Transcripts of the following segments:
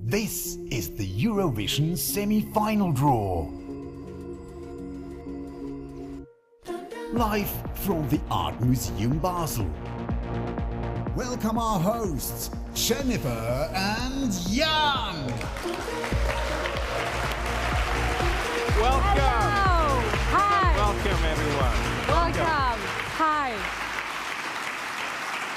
This is the Eurovision semi-final draw. Live from the Art Museum Basel. Welcome our hosts, Jennifer and Jan. Welcome. Hello. Hi. Welcome, everyone. Welcome. Hi.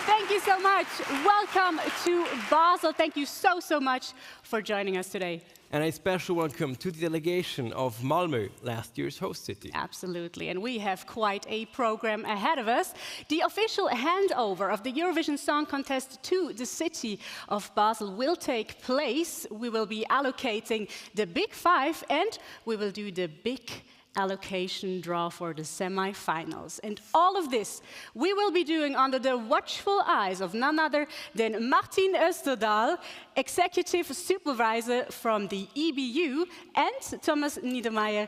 Thank you so much. Welcome to Basel. Thank you so much for joining us today. And a special welcome to the delegation of Malmö, last year's host city. Absolutely, and we have quite a program ahead of us. The official handover of the Eurovision Song Contest to the city of Basel will take place. We will be allocating the Big Five, and we will do the big allocation draw for the semi-finals. And all of this we will be doing under the watchful eyes of none other than Martin Österdahl, Executive Supervisor from the EBU, and Thomas Niedermeyer,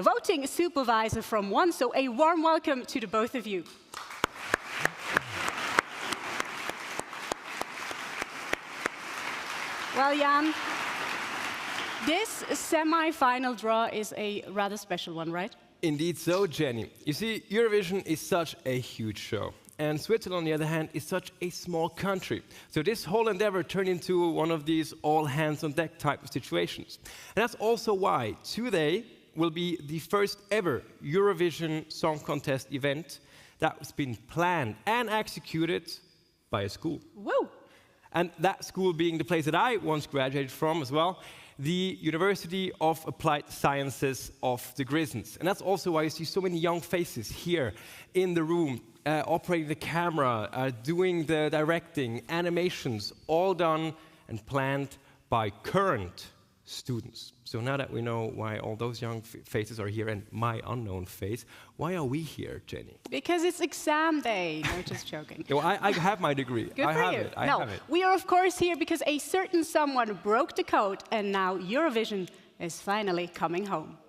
Voting Supervisor from ONE. So a warm welcome to the both of you. Well, Jan, this semi-final draw is a rather special one, right? Indeed so, Jenny. You see, Eurovision is such a huge show. And Switzerland, on the other hand, is such a small country. So this whole endeavor turned into one of these all-hands-on-deck type of situations. And that's also why today will be the first ever Eurovision Song Contest event that's been planned and executed by a school. Woo! And that school being the place that I once graduated from as well, the University of Applied Sciences of the Grisons. And that's also why you see so many young faces here in the room, operating the camera, doing the directing, animations, all done and planned by current students. So now that we know why all those young faces are here and my unknown face, why are we here, Jenny? Because it's exam day. No, just joking. No, I have my degree. Good I for have you. it. I No, have it. we are of course here because a certain someone broke the code, and now Eurovision is finally coming home.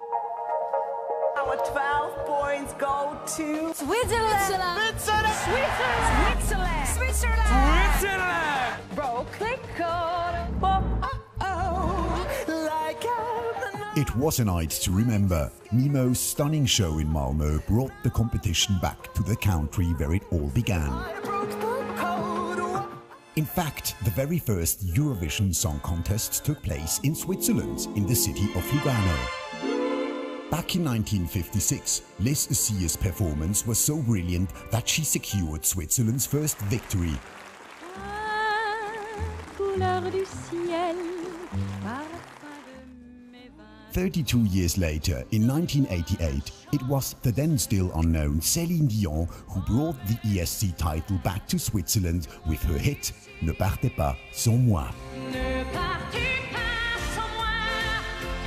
Our 12 points go to Switzerland! Switzerland! Switzerland! Broke the code. It was a night to remember. Nemo's stunning show in Malmö brought the competition back to the country where it all began. In fact, the very first Eurovision Song Contest took place in Switzerland, in the city of Lugano. Back in 1956, Les Ussiers' performance was so brilliant that she secured Switzerland's first victory. 32 years later, in 1988, it was the then still unknown Céline Dion who brought the ESC title back to Switzerland with her hit Ne partez pas sans moi. Ne partez pas sans moi,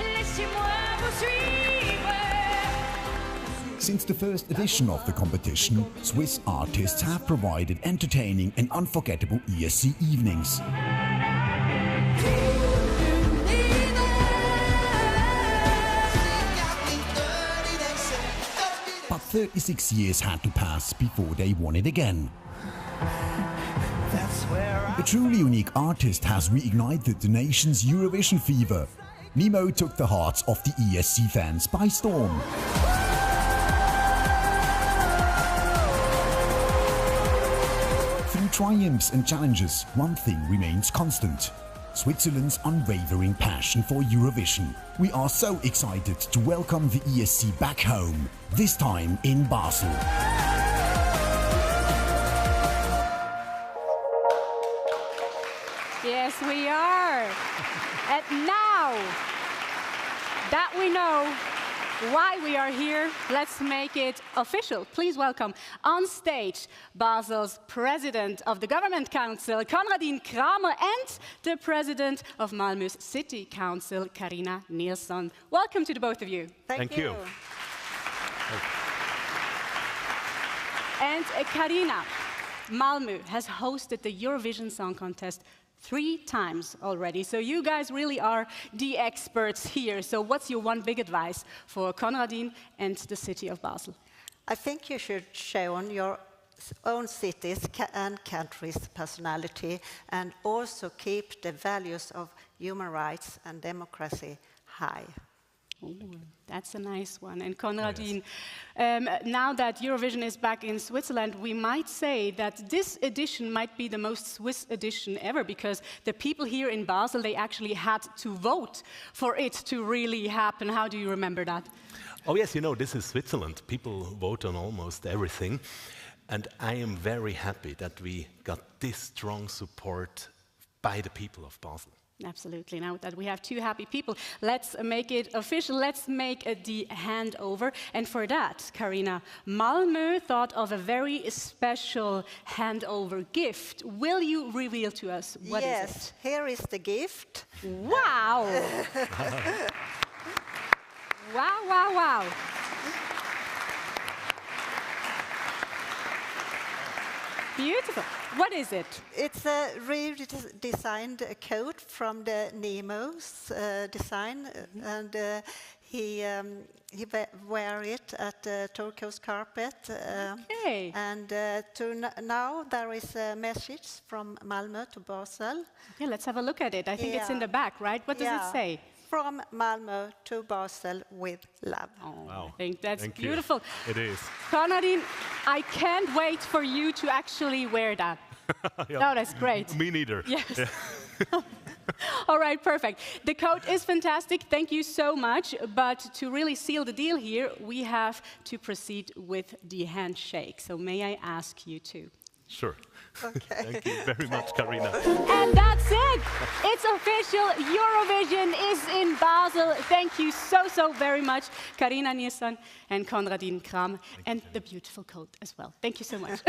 laissez-moi vous suivre. Since the first edition of the competition, Swiss artists have provided entertaining and unforgettable ESC evenings. But 36 years had to pass before they won it again. A truly unique artist has reignited the nation's Eurovision fever. Nemo took the hearts of the ESC fans by storm. Through triumphs and challenges, one thing remains constant: Switzerland's unwavering passion for Eurovision. We are so excited to welcome the ESC back home, this time in Basel. Yes, we are. And now that we know why we are here, let's make it official. Please welcome on stage Basel's President of the Government Council, Konradin Kramer, and the President of Malmö's City Council, Carina Nilsson. Welcome to the both of you. Thank you. And Carina, Malmö has hosted the Eurovision Song Contest 3 times already. So you guys really are the experts here. So what's your one big advice for Konradin and the city of Basel? I think you show on your own cities and countries' personality, and also keep the values of human rights and democracy high. Ooh, that's a nice one. And Konradin, now that Eurovision is back in Switzerland, we might say that this edition might be the most Swiss edition ever, because the people here in Basel, they actually had to vote for it to really happen. How do you remember that? Oh yes, you know, this is Switzerland. People vote on almost everything. And I am very happy that we got this strong support by the people of Basel. Absolutely. Now that we have two happy people, let's make it official. Let's make the handover. And for that, Karina, Malmö thought of a very special handover gift. Will you reveal to us what is it? Yes, here is the gift. Wow! Wow, wow, wow. Beautiful. What is it? It's a redesigned coat from the Nemo's design, and he wear it at the turquoise carpet. Okay. And now there is a message from Malmö to Basel. Yeah, let's have a look at it. I think it's in the back, right? What does it say? From Malmö to Basel with love. Oh, Wow. I think that's Thank beautiful. You. It is. Konradin, I can't wait for you to actually wear that. Yeah. No, that's great. Me neither. Yes. Yeah. All right, perfect. The coat is fantastic. Thank you so much. But to really seal the deal here, we have to proceed with the handshake. So may I ask you to? Sure. Okay. Thank you very much, Karina. And that's it. It's official. Eurovision is in Basel. Thank you so very much, Karina Nilsson and Konradin Kram, and the beautiful coat as well. Thank you so much.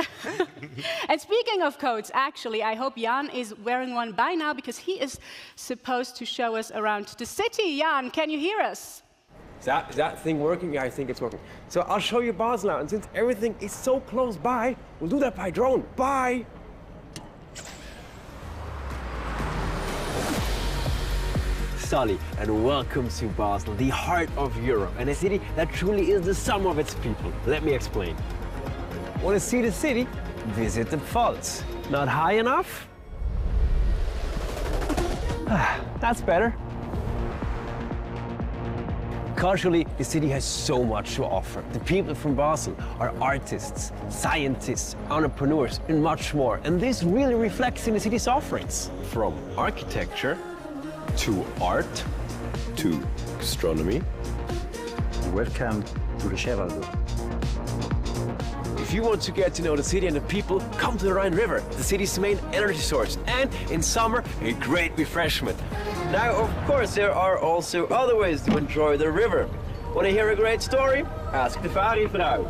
And speaking of coats, actually, I hope Jan is wearing one by now, because he is supposed to show us around the city. Jan, can you hear us? Is that thing working? Yeah, I think it's working. So I'll show you Basel now, and since everything is so close by, we'll do that by drone. Bye! Sally, and welcome to Basel, the heart of Europe, and a city that truly is the sum of its people. Let me explain. Want to see the city? Visit the Pfalz. Not high enough? That's better. Culturally, the city has so much to offer. The people from Basel are artists, scientists, entrepreneurs, and much more. And this really reflects in the city's offerings. From architecture to art to gastronomy. Welcome to the Chevaldo. If you want to get to know the city and the people, come to the Rhine River, the city's main energy source, and in summer, a great refreshment. Now, of course, there are also other ways to enjoy the river. Want to hear a great story? Ask the Fahrradfrau.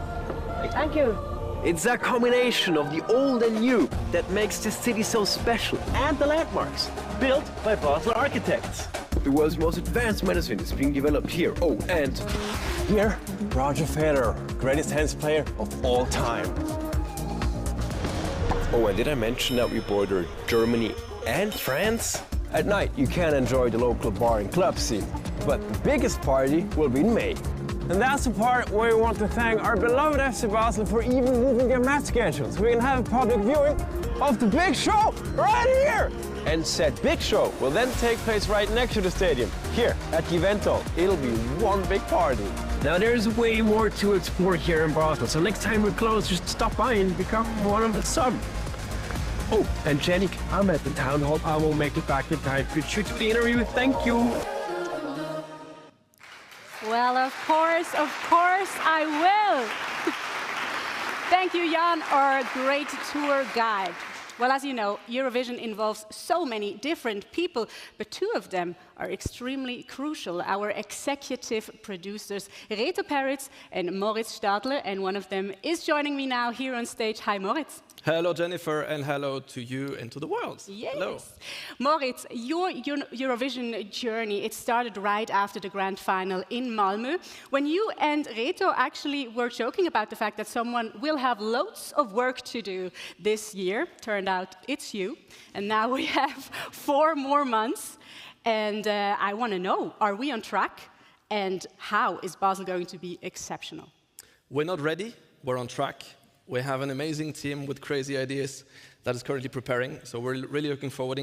Thank you. It's that combination of the old and new that makes the city so special, and the landmarks, built by Basel architects. The world's most advanced medicine is being developed here. Oh, and here, Roger Federer, greatest tennis player of all time. Oh, and did I mention that we border Germany and France? At night, you can enjoy the local bar and club scene, but the biggest party will be in May. And that's the part where we want to thank our beloved FC Basel for even moving their match schedule, so we can have a public viewing of the big show right here. And said big show will then take place right next to the stadium, here at the event hall. It'll be one big party. Now there's way more to explore here in Basel, so next time we're close, just stop by and become one of the some. Oh, and Janik, I'm at the town hall. I will make it back in time to shoot the interview. Thank you. Well, of course I will. Thank you, Jan, our great tour guide. Well, as you know, Eurovision involves so many different people, but two of them are extremely crucial. Our executive producers, Reto Peritz and Moritz Stadler, and one of them is joining me now here on stage. Hi, Moritz. Hello, Jennifer, and hello to you and to the world. Yes. Hello. Moritz, your Eurovision journey, it started right after the grand final in Malmö, when you and Reto actually were joking about the fact that someone will have loads of work to do this year. Turned out it's you. And now we have 4 more months. And I want to know, are we on track? And how is Basel going to be exceptional? We're not ready. We're on track. We have an amazing team with crazy ideas that is currently preparing, so we're really looking forward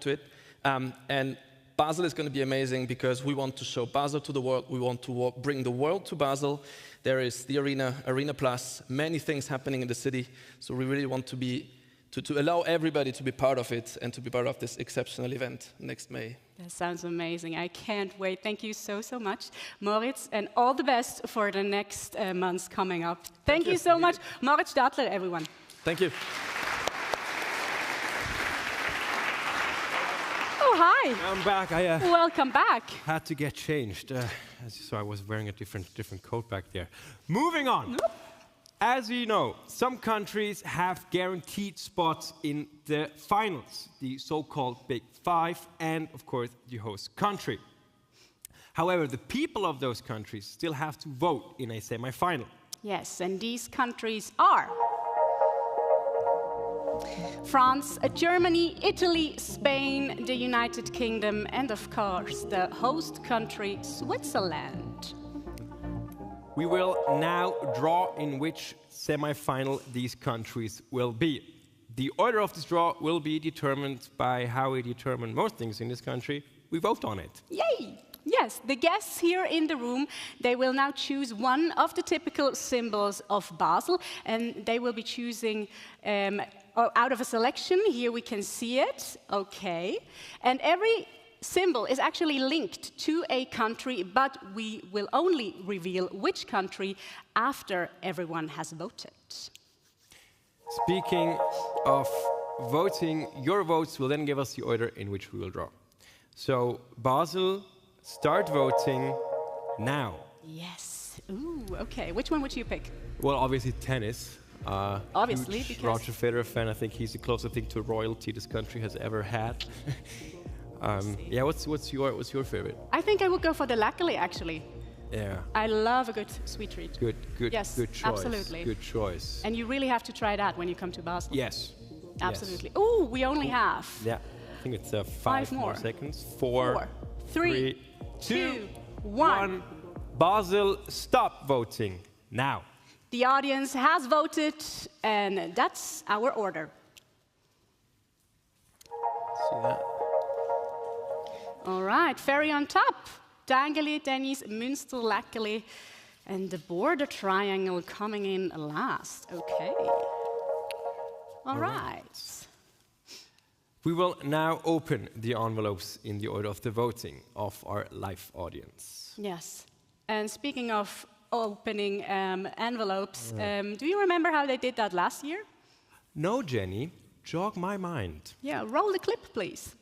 to it. And Basel is going to be amazing because we want to show Basel to the world. We want to bring the world to Basel. There is the Arena Plus, many things happening in the city. So we really want to allow everybody to be part of it and to be part of this exceptional event next May. That sounds amazing. I can't wait. Thank you so, so much, Moritz, and all the best for the next months coming up. Thank you so much. Moritz Stadler, everyone. Thank you. Oh, hi. I'm back. Welcome back. Had to get changed. As you saw, I was wearing a different coat back there. Moving on. As you know, some countries have guaranteed spots in the finals, the so-called Big Five, and of course, the host country. However, the people of those countries still have to vote in a semi-final. Yes, and these countries are France, Germany, Italy, Spain, the United Kingdom, and of course, the host country, Switzerland. We will now draw in which semi-final these countries will be. The order of this draw will be determined by how we determine most things in this country. We vote on it. Yay! Yes, the guests here in the room, they will now choose one of the typical symbols of Basel, and they will be choosing out of a selection. Here we can see it. Okay. And every symbol is actually linked to a country, but we will only reveal which country after everyone has voted. Speaking of voting, your votes will then give us the order in which we will draw. So, Basel, start voting now. Yes. Ooh, okay. Which one would you pick? Well, obviously tennis. Obviously, huge because Roger Federer fan. I think he's the closest thing to royalty this country has ever had. Yeah, what's your favorite? I think I would go for the Lackily, actually. Yeah. I love a good sweet treat. Good yes, choice. Absolutely. Good choice. And you really have to try that when you come to Basel. Yes. Absolutely. Yes. Ooh, we only have. Yeah. I think it's 5 more seconds. 4, 3, 2, 1. Basel, stop voting now. The audience has voted, and that's our order. See that? All right, Ferry on top. Dangeli, Dennis, Münster, Lackely, and the border triangle coming in last. Okay. All right. We will now open the envelopes in the order of the voting of our live audience. Yes. And speaking of opening envelopes, do you remember how they did that last year? No, Jenny. Jog my mind. Yeah, roll the clip, please.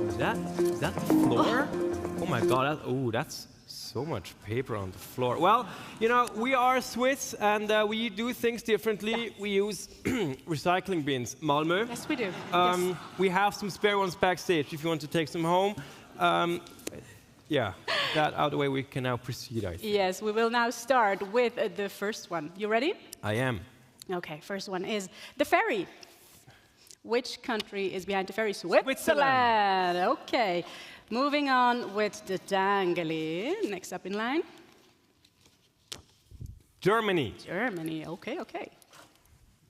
Is that the floor? Oh my God, that's so much paper on the floor. Well, you know, we are Swiss and we do things differently. Yeah. We use recycling bins. Malmö. Yes, we do. Yes. We have some spare ones backstage if you want to take some home. Yeah, that out of the way, we can now proceed, I think. Yes, we will now start with the first one. You ready? I am. Okay, first one is the ferry. Which country is behind the ferry? Switzerland. Okay. Moving on with the Dangeli. Next up in line. Germany. Germany. Okay, okay.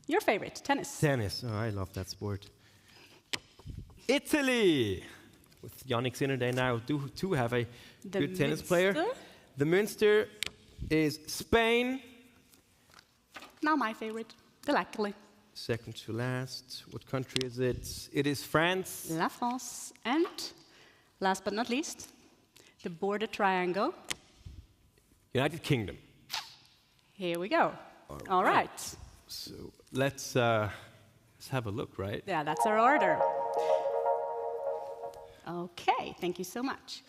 Your favorite, tennis. Tennis. Oh, I love that sport. Italy. With Yannick Sinner, they now do have a good tennis player. The Münster is Spain. Now my favorite, the Lackely. Second to last. What country is it? It is France. La France. And last but not least, the border triangle. United Kingdom. Here we go. All right. So let's have a look, right? Yeah, that's our order. Okay, thank you so much.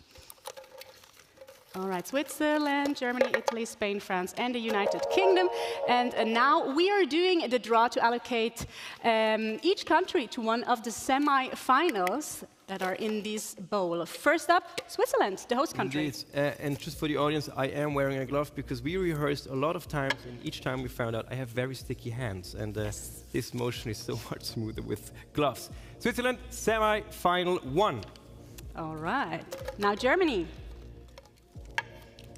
All right, Switzerland, Germany, Italy, Spain, France, and the United Kingdom. And now we are doing the draw to allocate each country to one of the semi-finals that are in this bowl. First up, Switzerland, the host country. Indeed. And just for the audience, I am wearing a glove because we rehearsed a lot of times, and each time we found out I have very sticky hands, and this motion is so much smoother with gloves. Switzerland, semi-final 1. All right. Now Germany.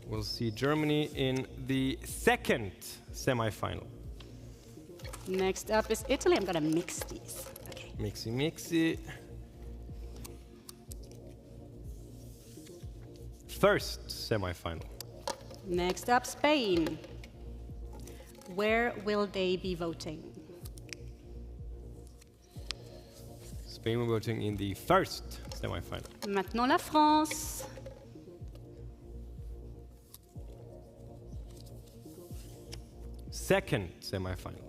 We'll see Germany in the second semi-final. Next up is Italy. I'm going to mix these. Okay. Mixy, mixy. first semi-final. Next up, Spain. Where will they be voting? Spain will be voting in the first semi-final. Maintenant la France. Second semi-final.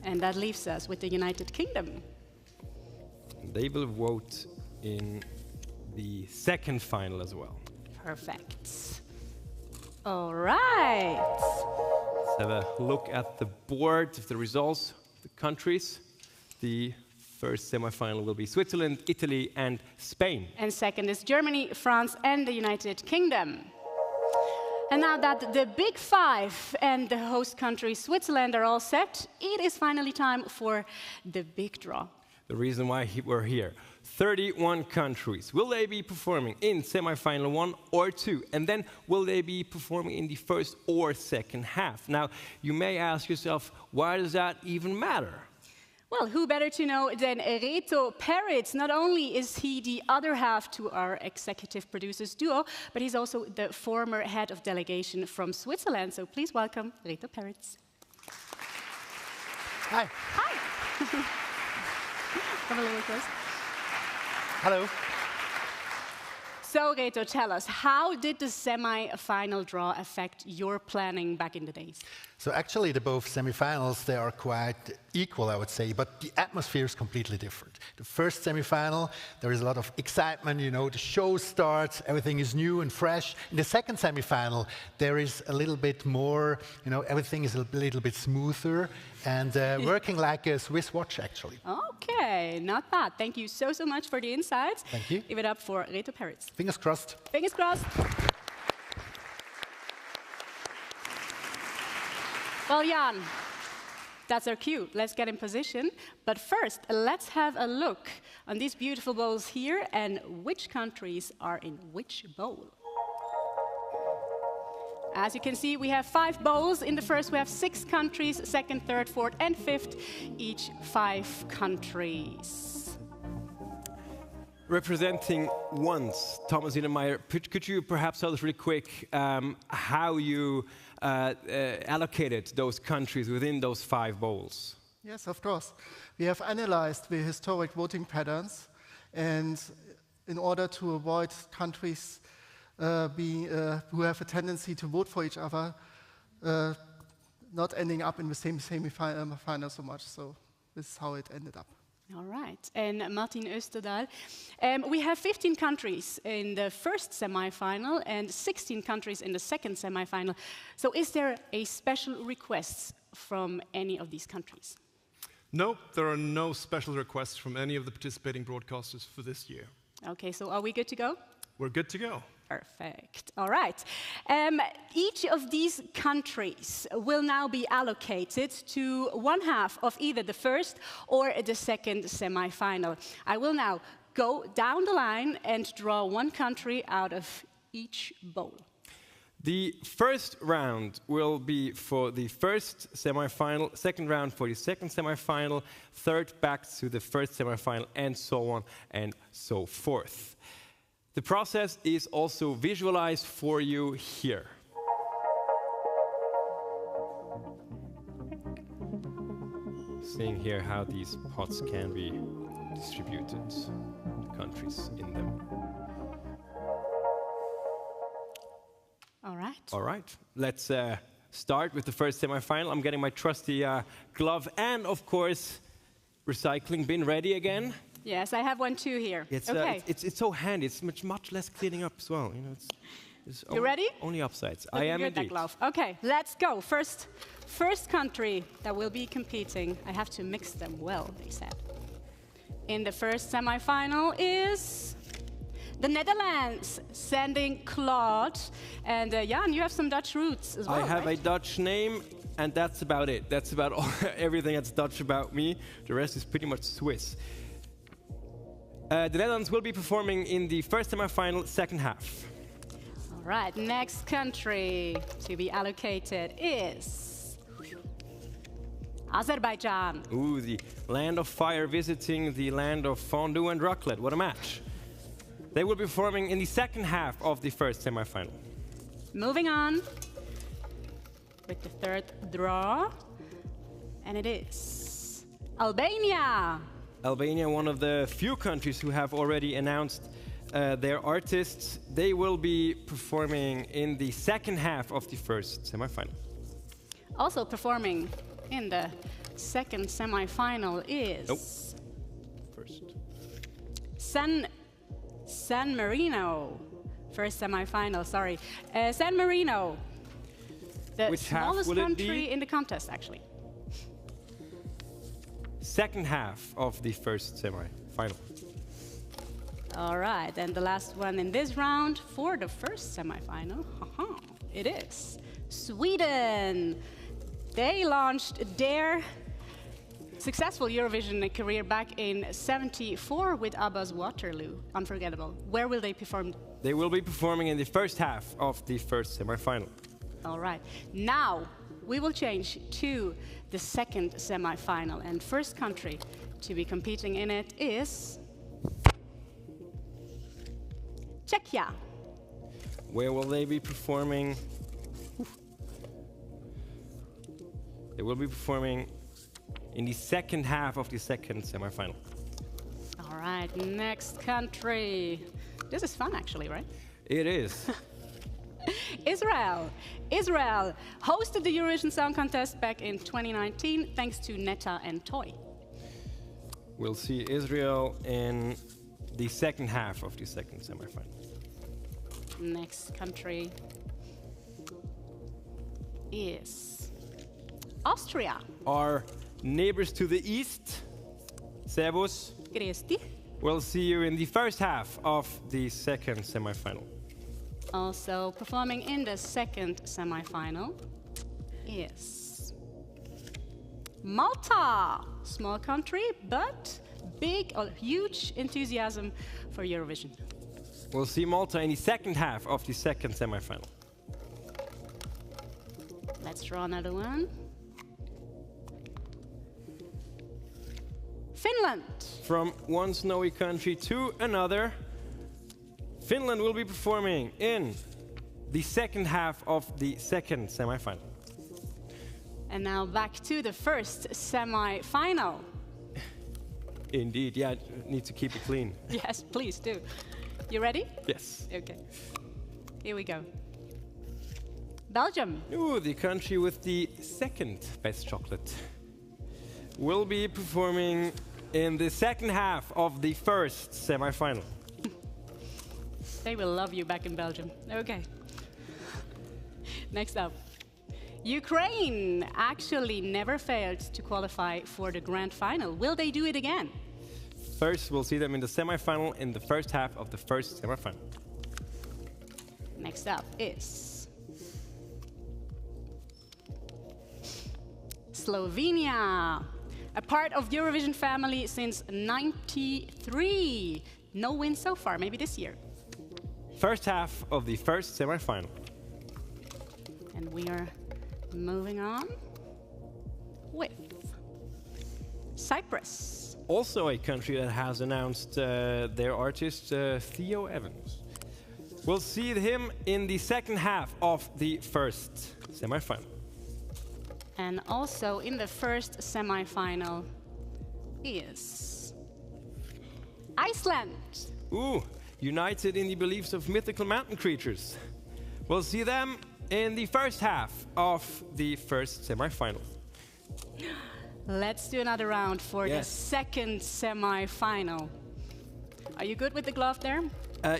And that leaves us with the United Kingdom. They will vote in the second final as well. Perfect. All right. Let's have a look at the board of the results of the countries. The first semi-final will be Switzerland, Italy, and Spain. And second is Germany, France, and the United Kingdom. And now that the big five and the host country Switzerland are all set, it is finally time for the big draw. The reason why we're here. 31 countries. Will they be performing in semi-final 1 or 2? And then will they be performing in the first or second half? Now, you may ask yourself, why does that even matter? Well, who better to know than Reto Peritz? Not only is he the other half to our executive producers duo, but he's also the former head of delegation from Switzerland. So please welcome Reto Peritz. Hi. Hi. Come a little close. Hello. So, Reto, tell us, how did the semi-final draw affect your planning back in the days? So actually, the both semifinals, they are quite equal, I would say, but the atmosphere is completely different. The first semifinal, there is a lot of excitement, you know, the show starts, everything is new and fresh. In the second semifinal, there is a little bit more, you know, everything is a little bit smoother and working like a Swiss watch, actually. Okay, not bad. Thank you so much for the insights. Thank you. Give it up for Reto Peritz. Fingers crossed. Fingers crossed. Well, Jan, that's our cue. Let's get in position. But first, let's have a look on these beautiful bowls here and which countries are in which bowl. As you can see, we have 5 bowls. In the first, we have 6 countries, second, third, fourth, and fifth, each 5 countries. Representing once, Thomas Innermeyer, could you perhaps tell us really quick how you allocated those countries within those 5 bowls? Yes, of course. We have analyzed the historic voting patterns, and in order to avoid countries who have a tendency to vote for each other, not ending up in the same semi-final so much. So this is how it ended up. All right. And Martin Österdahl, we have 15 countries in the first semi-final and 16 countries in the second semi-final. So is there a special request from any of these countries? No, there are no special requests from any of the participating broadcasters for this year. Okay, so are we good to go? We're good to go. Perfect. All right. Each of these countries will now be allocated to one half of either the first or the second semi-final. I will now go down the line and draw one country out of each bowl. The first round will be for the first semi-final, second round for the second semi-final, third back to the first semi-final, and so on and so forth. The process is also visualized for you here. Seeing here how these pots can be distributed, the countries in them. All right. All right, let's start with the first semi-final. I'm getting my trusty glove and, of course, recycling bin ready again. Yes, I have one too here. It's, okay. it's so handy. It's much less cleaning up as well. You know, it's you ready? Only upsides. Looking I am good, indeed. that glove. Okay, let's go. First country that will be competing. I have to mix them well, they said. In the first semi-final is the Netherlands, sending Claude. And Jan, you have some Dutch roots as well, I have right? a Dutch name, and that's about it. That's about everything that's Dutch about me. The rest is pretty much Swiss. The Netherlands will be performing in the first semi-final, second half. All right, next country to be allocated is Azerbaijan. Ooh, the land of fire visiting the land of fondue and raclette. What a match. They will be performing in the second half of the first semifinal. Moving on with the third draw, and it is Albania. Albania, one of the few countries who have already announced their artists. They will be performing in the second half of the first semifinal. Also performing in the second semifinal is First. San Marino. First semifinal, sorry. San Marino, the Which half smallest will it country be? in the contest, actually. Second half of the first semi-final. All right, and the last one in this round for the first semifinal, it is Sweden. They launched their successful Eurovision career back in '74 with ABBA's Waterloo. Unforgettable. Where will they perform? They will be performing in the first half of the first semi-final. All right. Now we will change to the second semi-final, and first country to be competing in it is Czechia. Where will they be performing? They will be performing in the second half of the second semi-final. All right, next country. This is fun, actually, right? It is. Israel. Israel hosted the Eurovision Song Contest back in 2019 thanks to Netta and Toy. We'll see Israel in the second half of the second semi-final. Next country is Austria. Our neighbors to the east, Servus. Gresti. We'll see you in the first half of the second semi-final. Also performing in the second semi-final is Malta. Small country, but big or huge enthusiasm for Eurovision. We'll see Malta in the second half of the second semi-final. Let's draw another one. Finland. From one snowy country to another, Finland will be performing in the second half of the second semi-final. And now back to the first semi-final. Indeed, yeah, need to keep it clean. Yes, please do. You ready? Yes. Okay. Here we go. Belgium. Ooh, the country with the second best chocolate will be performing in the second half of the first semi-final. They will love you back in Belgium. Okay. Next up. Ukraine actually never failed to qualify for the grand final. Will they do it again? First, we'll see them in the semi-final in the first half of the first semi-final. Next up is Slovenia, a part of Eurovision family since '93. No win so far, maybe this year. First half of the first semi-final. And we are moving on with Cyprus. Also a country that has announced their artist, Theo Evans. We'll see him in the second half of the first semi-final. And also in the first semi-final is Iceland. Ooh, united in the beliefs of mythical mountain creatures. We'll see them in the first half of the first semi-final. Let's do another round for the Yes. second semi-final. Are you good with the glove there?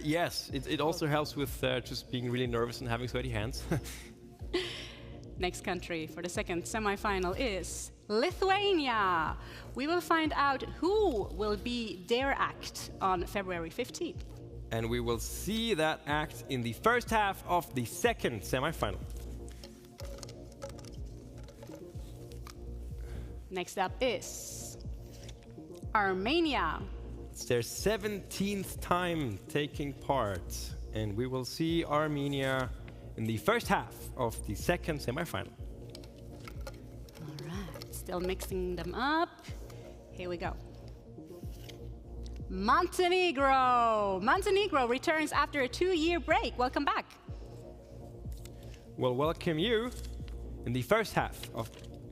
Yes, it also helps with just being really nervous and having sweaty hands. Next country for the second semi-final is Lithuania. We will find out who will be their act on February 15th. And we will see that act in the first half of the second semi-final. Next up is Armenia. It's their 17th time taking part, and we will see Armenia in the first half of the second semi-final. All right, still mixing them up. Here we go. Montenegro. Montenegro returns after a 2-year break. Welcome back. We'll welcome you in the first half of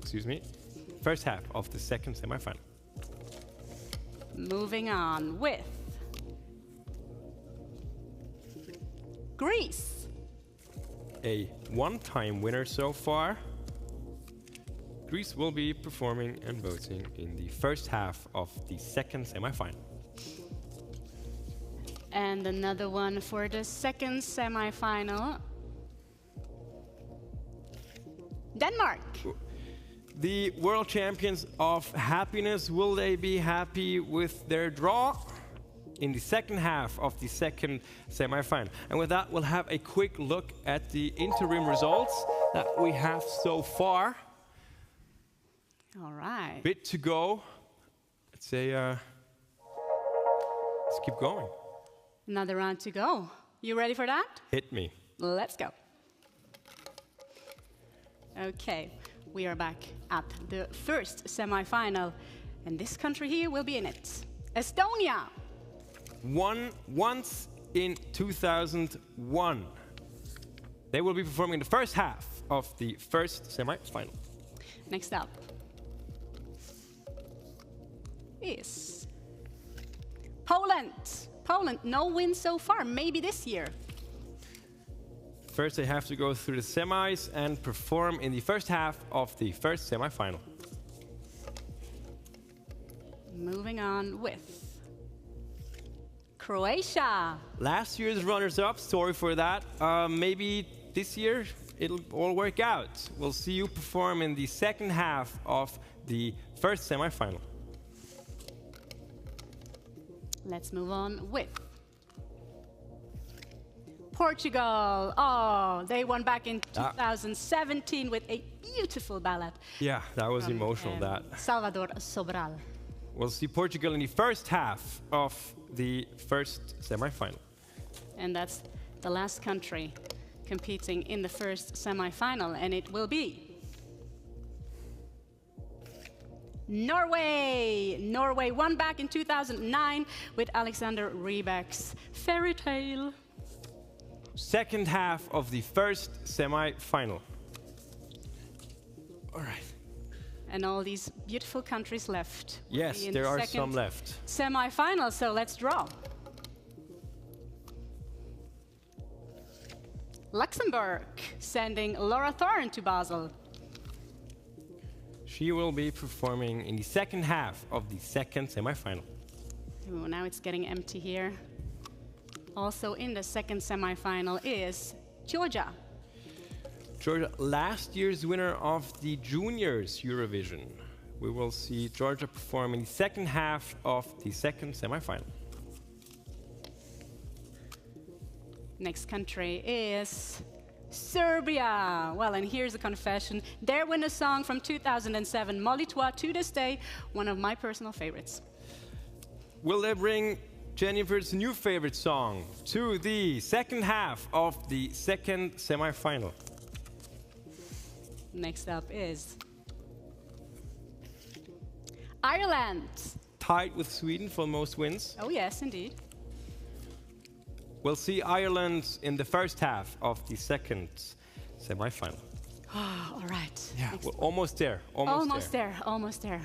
the second semi-final. Moving on with Greece. A one-time winner so far. Greece will be performing and voting in the first half of the second semi-final. And another one for the second semi-final. Denmark. The world champions of happiness, will they be happy with their draw in the second half of the second semi-final? And with that, we'll have a quick look at the interim results that we have so far. All right. Bit to go. Let's say, let's keep going. Another round to go. You ready for that? Hit me. Let's go. Okay, we are back at the first semi-final, and this country here will be in it. Estonia. Won once in 2001. They will be performing in the first half of the first semi-final. Next up is Poland. Poland, no win so far, maybe this year. First, they have to go through the semis and perform in the first half of the first semi-final. Moving on with Croatia. Last year's runners-up, sorry for that. Maybe this year it'll all work out. We'll see you perform in the second half of the first semi-final. Let's move on with Portugal. Oh, they won back in 2017 with a beautiful ballad. Yeah, that was emotional, that. Salvador Sobral. We'll see Portugal in the first half of the first semi-final. And that's the last country competing in the first semi-final, and it will be Norway. Norway won back in 2009 with Alexander Rybak's Fairy Tale. Second half of the first semi-final. All right. And all these beautiful countries left. Yes, there are some left. Semi-final, so let's draw. Luxembourg sending Laura Thorne to Basel. She will be performing in the second half of the second semi-final. Ooh, now it's getting empty here. Also in the second semi-final is Georgia. Georgia, last year's winner of the Juniors Eurovision. We will see Georgia perform in the second half of the second semi-final. Next country is Serbia. Well, and here's a confession. Their winner song from 2007, Molitva, to this day, one of my personal favorites. Will they bring Jennifer's new favorite song to the second half of the second semi-final? Next up is Ireland. Tied with Sweden for most wins. Oh yes, indeed. We'll see Ireland in the first half of the second semi-final. All right. Yeah, we're almost there. Almost there. Almost there.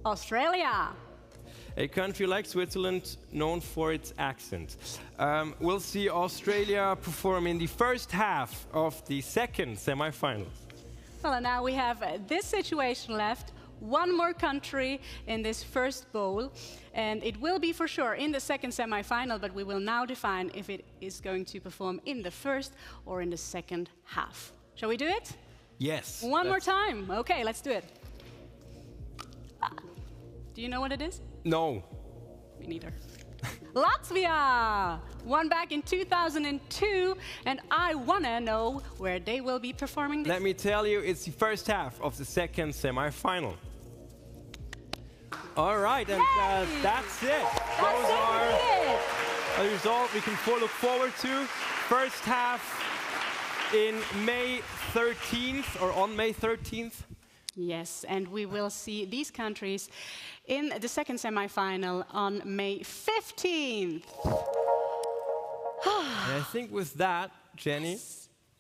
Australia. A country like Switzerland, known for its accent. We'll see Australia perform in the first half of the second semi-final. Well, and now we have this situation left. One more country in this first bowl, and it will be for sure in the second semi-final, but we will now define if it is going to perform in the first or in the second half. Shall we do it? Yes. One more time. Okay, let's do it. Do you know what it is? No. Me neither. Latvia won back in 2002, and I wanna know where they will be performing this. Let me tell you, it's the first half of the second semi-final. All right, and that's it. Those are a result we can look forward to. First half in May 13th, or on May 13th. Yes, and we will see these countries in the second semi-final on May 15th. And I think with that, Jenny,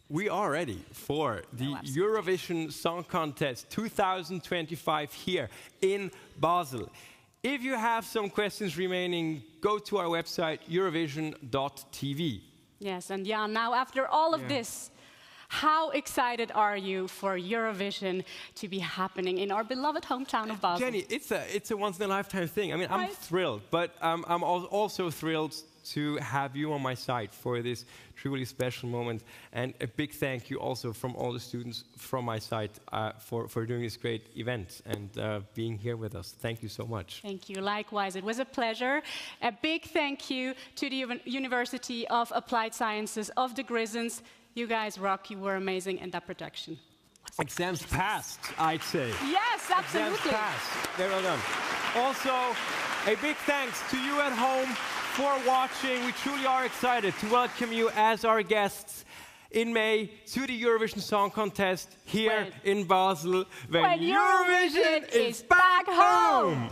we are ready for the Eurovision Song Contest 2025 here in Basel. If you have some questions remaining, go to our website, eurovision.tv. Yes, and Jan, now after all of this, how excited are you for Eurovision to be happening in our beloved hometown of Basel? Jenny, it's a once-in-a-lifetime thing. I mean, I'm thrilled, but I'm also thrilled to have you on my side for this truly special moment. And a big thank you also from all the students from my side for doing this great event and being here with us. Thank you so much. Thank you. Likewise, it was a pleasure. A big thank you to the University of Applied Sciences of the Grisons. You guys rock, you were amazing, and that production. Exams passed, I'd say. Yes, absolutely. Exams passed. Very well done. Also, a big thanks to you at home for watching. We truly are excited to welcome you as our guests in May to the Eurovision Song Contest here in Basel, when Eurovision is back home.